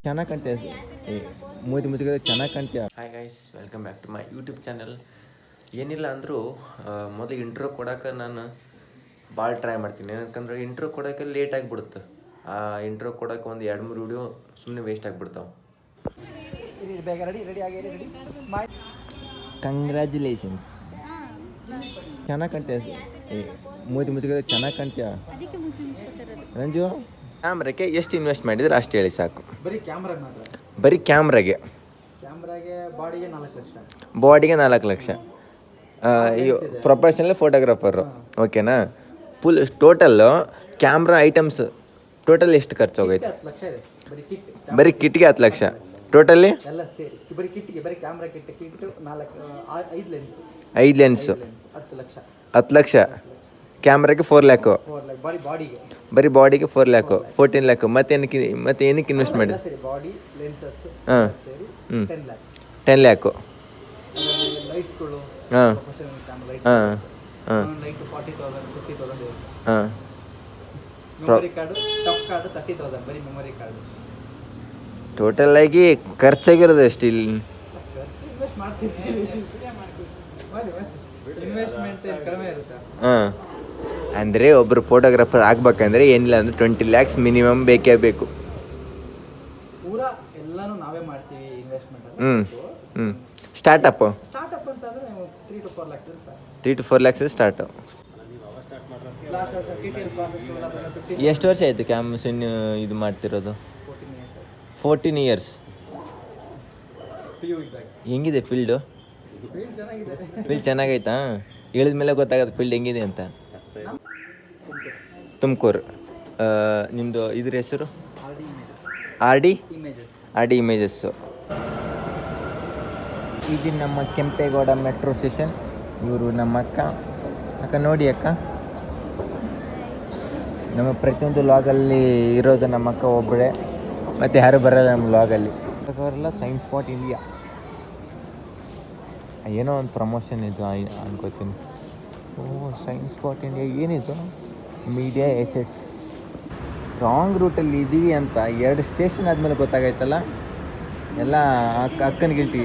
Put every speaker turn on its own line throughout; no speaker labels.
ಚೆನ್ನಾಗಿ ಕಾಣ್ತೀಯ, ಮೂತಿ ಮುಚ್ಚಿಗೆ ಚೆನ್ನಾಗಿ ಕಾಣ್ತೀಯ. Hi guys, welcome back to my YouTube channel. ಏನಿಲ್ಲ ಅಂದರೂ ಮೊದಲು ಇಂಟ್ರೋ ಕೊಡೋಕೆ ನಾನು ಭಾಳ ಟ್ರೈ ಮಾಡ್ತೀನಿ. ಯಾಕಂದ್ರೆ ಇಂಟ್ರೋ ಕೊಡೋಕೆ ಲೇಟ್ ಆಗಿಬಿಡುತ್ತೆ. ಆ ಇಂಟ್ರೋ ಕೊಡೋಕೆ ಒಂದು 2-3 ವಿಡಿಯೋ ಸುಮ್ಮನೆ ವೇಸ್ಟ್ ಆಗಿಬಿಡ್ತಾವೆ. ಕಂಗ್ರ್ಯಾಚುಲೇಷನ್ಸ್. ಚೆನ್ನಾಗಿ ಕಾಣ್ತೀಯ, ಮೂತಿ ಮುಚ್ಚಿಗೆ ಚೆನ್ನಾಗಿ ಕಾಣ್ತೀಯ. ರಂಜು, ಕ್ಯಾಮ್ರಾಗೆ ಎಷ್ಟು ಇನ್ವೆಸ್ಟ್ ಮಾಡಿದ್ರೆ ಅಷ್ಟು ಹೇಳಿ ಸಾಕು. ಬರೀ ಕ್ಯಾಮ್ರಾಗೆ ಬಾಡಿಗೆ 4 ಲಕ್ಷ. ಪ್ರೊಫೆಷನಲ್ ಫೋಟೋಗ್ರಾಫರು, ಓಕೆನಾ? Full total camera items total ಎಷ್ಟು ಖರ್ಚು ಹೋಗೈತೆ? ಬರೀ ಕಿಟ್ಗೆ 10 ಲಕ್ಷ. Totally 5 lens 10 lakh. ಕ್ಯಾಮ್ರಾಗೆ 4 ಲ್ಯಾಕು. ಬರೀ ಬಾಡಿಗೆ 4 ಲ್ಯಾಕು, 14 ಲ್ಯಾಕು. ಮತ್ತೆ ಏನಕ್ಕೆ ಇನ್ವೆಸ್ಟ್ ಮಾಡಿ? ಹಾಂ, 10 ಲ್ಯಾಕು. ಹಾಂ ಹಾಂ ಹಾಂ ಹಾಂ. ಟೋಟಲಾಗಿ ಖರ್ಚಾಗಿರೋದು ಎಷ್ಟು ಇಲ್ಲಿ? ಹಾಂ, ಅಂದರೆ ಒಬ್ಬರು ಫೋಟೋಗ್ರಾಫರ್ ಆಗ್ಬೇಕಂದ್ರೆ ಏನಿಲ್ಲ ಅಂದರೆ 20 ಲ್ಯಾಕ್ಸ್ ಮಿನಿಮಮ್ ಬೇಕೇ ಬೇಕು. ಹ್ಞೂ ಸ್ಟಾರ್ಟಪ್ 3 to 4 ಲ್ಯಾಕ್ಸ್ ಸ್ಟಾರ್ಟು. ಎಷ್ಟು ವರ್ಷ ಆಯಿತು ಕ್ಯಾಮ್ಸನ್ ಇದು ಮಾಡ್ತಿರೋದು? 14 ಇಯರ್ಸ್. ಹೆಂಗಿದೆ ಫೀಲ್ಡು? ಫೀಲ್ಡ್ ಚೆನ್ನಾಗೈತಾ? ಇಳಿದ ಮೇಲೆ ಗೊತ್ತಾಗತ್ತೆ ಫೀಲ್ಡ್ ಹೆಂಗಿದೆ ಅಂತ. ತುಮಕೂರು. ನಿಮ್ಮದು ಇದ್ರ ಹೆಸರು? R D images. ಇದು ನಮ್ಮ ಕೆಂಪೇಗೌಡ ಮೆಟ್ರೋ ಸ್ಟೇಷನ್. ಇವರು ನಮ್ಮ ಅಕ್ಕ ನೋಡಿ ಅಕ್ಕ. ನಮ್ಮ ಪ್ರತಿಯೊಂದು ಲಾಗಲ್ಲಿ ಇರೋದು ನಮ್ಮ ಅಕ್ಕ ಒಬ್ಬಳೇ, ಮತ್ತು ಯಾರು ಬರೋಲ್ಲ ನಮ್ಮ ಲಾಗಲ್ಲಿ. ಅವರೆಲ್ಲ ಸೈನ್ಸ್ ಸ್ಪಾಟ್ ಇಂಡಿಯಾ ಏನೋ ಒಂದು ಪ್ರಮೋಷನ್ ಇದು ಅನ್ಕೋತೀನಿ. ಸೈನ್ಸ್ ಸ್ಪಾಟ್ ಇಂಡಿಯಾ ಏನಿದು? Media assets. ರಾಂಗ್ ರೂಟಲ್ಲಿ ಇದ್ದೀವಿ ಅಂತ 2 ಸ್ಟೇಷನ್ ಆದಮೇಲೆ ಗೊತ್ತಾಗೈತಲ್ಲ. ಎಲ್ಲ ಅಕ್ಕನ ಗಿಲ್ಟಿ.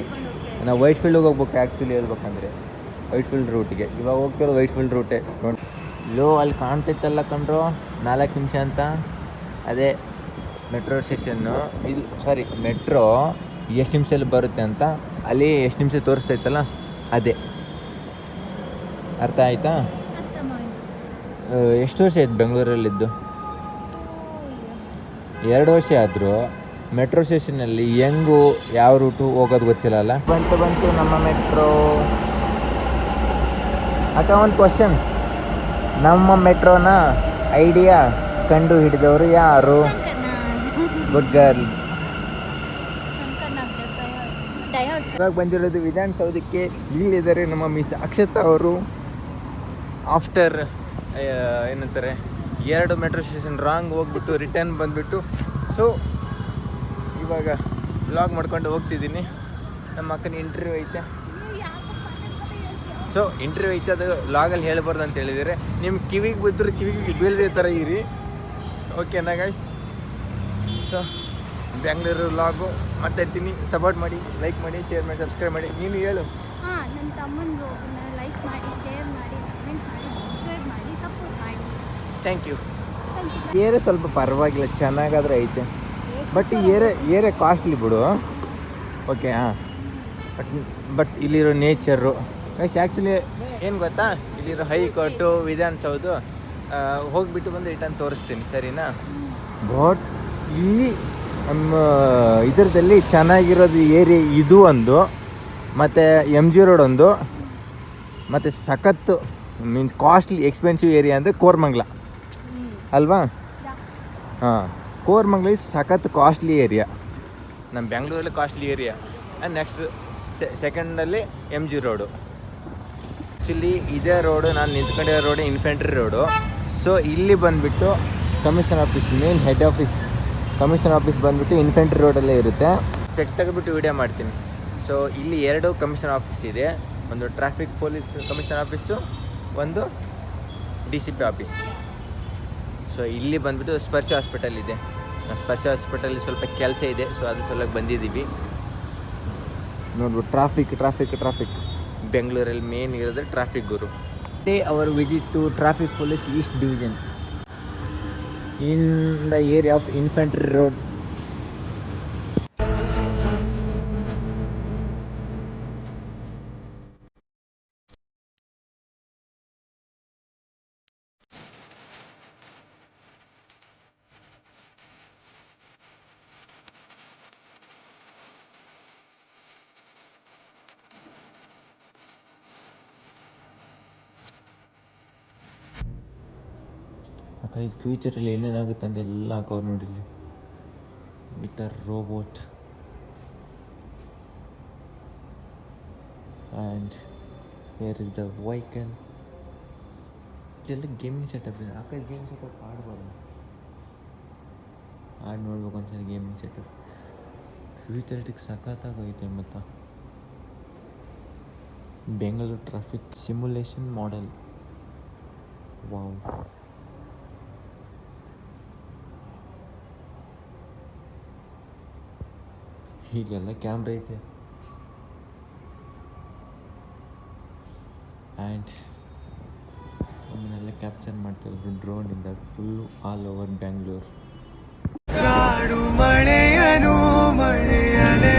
ನಾವು ವೈಟ್ ಫೀಲ್ಡಿಗೆ ಹೋಗ್ಬೇಕು ಆ್ಯಕ್ಚುಲಿ ಹೇಳ್ಬೇಕಂದ್ರೆ, ವೈಟ್ ಫೀಲ್ಡ್ ರೂಟಿಗೆ. ಇವಾಗ ಹೋಗ್ತಿರೋದು ವೈಟ್ ಫೀಲ್ಡ್ ರೂಟೇ. ಲೋ ಅಲ್ಲಿ ಕಾಣ್ತೈತಲ್ಲ ಕಂಡ್ರು 4 ನಿಮಿಷ ಅಂತ, ಅದೇ ಮೆಟ್ರೋ ಸ್ಟೇಷನ್ನು. ಇದು ಸಾರಿ, ಮೆಟ್ರೋ ಎಷ್ಟು ನಿಮಿಷದಲ್ಲಿ ಬರುತ್ತೆ ಅಂತ ಅಲ್ಲಿ ಎಷ್ಟು ನಿಮಿಷ ತೋರಿಸ್ತೈತಲ್ಲ ಅದೇ. ಅರ್ಥ ಆಯ್ತಾ? ಎಷ್ಟು ವರ್ಷ ಆಯ್ತು ಬೆಂಗಳೂರಲ್ಲಿದ್ದು? 2 ವರ್ಷ ಆದರೂ ಮೆಟ್ರೋ ಸ್ಟೇಷನಲ್ಲಿ ಹೆಂಗೂ ಯಾವ ರೂಟು ಹೋಗೋದು ಗೊತ್ತಿಲ್ಲಲ್ಲ. ಬಂತು ನಮ್ಮ ಮೆಟ್ರೋ. ಅಕ್ಕ ಒಂದು ಕ್ವಶನ್, ನಮ್ಮ ಮೆಟ್ರೋನ ಐಡಿಯಾ ಕಂಡು ಹಿಡಿದವರು ಯಾರು? Good girl. ಇವಾಗ ಬಂದಿರೋದು ವಿಧಾನಸೌಧಕ್ಕೆ. ಇಲ್ಲಿದ್ದಾರೆ ನಮ್ಮ ಮಿಸ್ ಅಕ್ಷತಾ ಅವರು. ಆಫ್ಟರ್ ಏನಂತಾರೆ 2 ಮೆಟ್ರೋ ಸ್ಟೇಷನ್ ರಾಂಗ್ ಹೋಗ್ಬಿಟ್ಟು ರಿಟರ್ನ್ ಬಂದುಬಿಟ್ಟು, ಸೊ ಇವಾಗ ವ್ಲಾಗ್ ಮಾಡ್ಕೊಂಡು ಹೋಗ್ತಿದ್ದೀನಿ. ನಮ್ಮ ಅಕ್ಕನ ಇಂಟರ್ವ್ಯೂ ಐತೆ. ಸೊ ಇಂಟರ್ವ್ಯೂ ಐತೆ, ಅದು ವ್ಲಾಗಲ್ಲಿ ಹೇಳ್ಬಾರ್ದು ಅಂತ ಹೇಳಿದರೆ. ನಿಮ್ಮ ಕಿವಿಗೆ ಬಿದ್ದರೂ ಕಿವಿಗೆ ಬೀಳದೇ ಥರ ಇರಿ, ಓಕೆನಾ ಗೈಸ್? ಸೊ ಬೆಂಗಳೂರು ವ್ಲಾಗು ಮಾತಾಡ್ತೀನಿ. ಸಪೋರ್ಟ್ ಮಾಡಿ, ಲೈಕ್ ಮಾಡಿ, ಶೇರ್ ಮಾಡಿ, ಸಬ್ಸ್ಕ್ರೈಬ್ ಮಾಡಿ. ನೀನು ಹೇಳು.
ನನ್ನ ತಮ್ಮನ ವ್ಲಾಗನ್ನ ಲೈಕ್ ಮಾಡಿ, ಶೇರ್ ಮಾಡಿ, ಕಮೆಂಟ್ ಮಾಡಿ, ಸಬ್ಸ್ಕ್ರೈಬ್ ಮಾಡಿ, ಸಪೋರ್ಟ್ ಮಾಡಿ.
Thank you. ಏರೆ ಸ್ವಲ್ಪ ಪರವಾಗಿಲ್ಲ, ಚೆನ್ನಾಗಾದ್ರೆ ಐತೆ. ಬಟ್ ಏರೆ ಕಾಸ್ಟ್ಲಿ ಬಿಡು. ಓಕೆ, ಹಾಂ. ಬಟ್ ಇಲ್ಲಿರೋ ನೇಚರು ಗೈಸ್ ಆ್ಯಕ್ಚುಲಿ ಏನು ಗೊತ್ತಾ, ಇಲ್ಲಿರೋ ಹೈಕೋರ್ಟು, ವಿಧಾನಸೌಧ ಹೋಗಿಬಿಟ್ಟು ಬಂದು ರಿಟರ್ನ್ ತೋರಿಸ್ತೀನಿ, ಸರಿನಾ? ಬಟ್ ಇಲ್ಲಿ ನಮ್ಮ ಇದರದಲ್ಲಿ ಚೆನ್ನಾಗಿರೋದು ಏರಿಯಾ ಇದು ಒಂದು, ಮತ್ತು MG ರೋಡ್ ಒಂದು, ಮತ್ತು ಸಖತ್ತು ಮೀನ್ಸ್ ಕಾಸ್ಟ್ಲಿ ಎಕ್ಸ್ಪೆನ್ಸಿವ್ ಏರಿಯಾ ಅಂದರೆ ಕೋರಮಂಗ್ಲ ಅಲ್ವಾ? ಹಾಂ, ಕೋರಮಂಗ್ಲ ಇಸ್ ಸಖತ್ ಕಾಸ್ಟ್ಲಿ ಏರಿಯಾ. ನಮ್ಮ ಬೆಂಗಳೂರಲ್ಲಿ ಕಾಸ್ಟ್ಲಿ ಏರಿಯಾ. ಆ್ಯಂಡ್ ನೆಕ್ಸ್ಟ್ ಸೆಕೆಂಡಲ್ಲಿ MG ರೋಡು. ಆ್ಯಕ್ಚುಲಿ ಇದೇ ರೋಡು ನಾನು ನಿಂತ್ಕೊಂಡಿರೋ ರೋಡು ಇನ್ಫೆಂಟ್ರಿ ರೋಡು. ಸೊ ಇಲ್ಲಿ ಬಂದುಬಿಟ್ಟು commission office, main head office commission office ಬಂದುಬಿಟ್ಟು ಇನ್ಫೆಂಟ್ರಿ ರೋಡಲ್ಲೇ ಇರುತ್ತೆ. ತೆಗೆದುಬಿಟ್ಟು ವೀಡಿಯೋ ಮಾಡ್ತೀನಿ. ಸೊ ಇಲ್ಲಿ 2 ಕಮಿಷನ್ ಆಫೀಸ್ ಇದೆ. ಒಂದು ಟ್ರಾಫಿಕ್ ಪೊಲೀಸ್ ಕಮಿಷನ್ ಆಫೀಸು, ಒಂದು DCP ಆಫೀಸ್. ಸೊ ಇಲ್ಲಿ ಬಂದುಬಿಟ್ಟು ಸ್ಪರ್ಶ ಹಾಸ್ಪಿಟಲ್ ಇದೆ. ಸ್ಪರ್ಶ ಹಾಸ್ಪಿಟಲ್ ಸ್ವಲ್ಪ ಕೆಲಸ ಇದೆ, ಸೊ ಅದು ಸಲುವಾಗಿ ಬಂದಿದ್ದೀವಿ. ನೋಡ್ಬಿಟ್ಟು ಟ್ರಾಫಿಕ್ ಬೆಂಗಳೂರಲ್ಲಿ ಮೇನ್ ಇರೋದ್ರೆ ಟ್ರಾಫಿಕ್ ಗುರು. Our visit to traffic police east division in the area of infantry road. ಅಕ್ಕ ಇದು ಫ್ಯೂಚರಲ್ಲಿ ಏನೇನಾಗುತ್ತೆ ಅಂತ ಎಲ್ಲ ಹಾಕೋರು ನೋಡಿಲ್ಲ. With robot and here is the vehicle. ಇದೆಲ್ಲ ಗೇಮಿಂಗ್ ಸೆಟಪ್ ಇದೆ. ಅಕ್ಕ ಗೇಮಿಂಗ್ ಸೆಟಪ್ ಆಡ್ಬಾರ್ದು, ನೋಡ್ಬೇಕು ಒಂದ್ಸರಿ ಗೇಮಿಂಗ್ ಸೆಟಪ್. ಫ್ಯೂಚರಿಟಿಗೆ ಸಖತ್ತಾಗೈತೆ. ಮತ್ತು Bengaluru traffic simulation model. Wow, ಇಲ್ಲೆಲ್ಲ ಕ್ಯಾಮ್ರಾ ಐತೆ. ಆ್ಯಂಡ್ ಅವನ್ನೆಲ್ಲ ಕ್ಯಾಪ್ಚರ್ ಮಾಡ್ತಿದ್ರು ಡ್ರೋನಿಂದ ಫುಲ್ಲು ಆಲ್ ಓವರ್ ಬ್ಯಾಂಗ್ಳೂರ್.
ಮಳೆಯನು ಮಳೆಯನೇ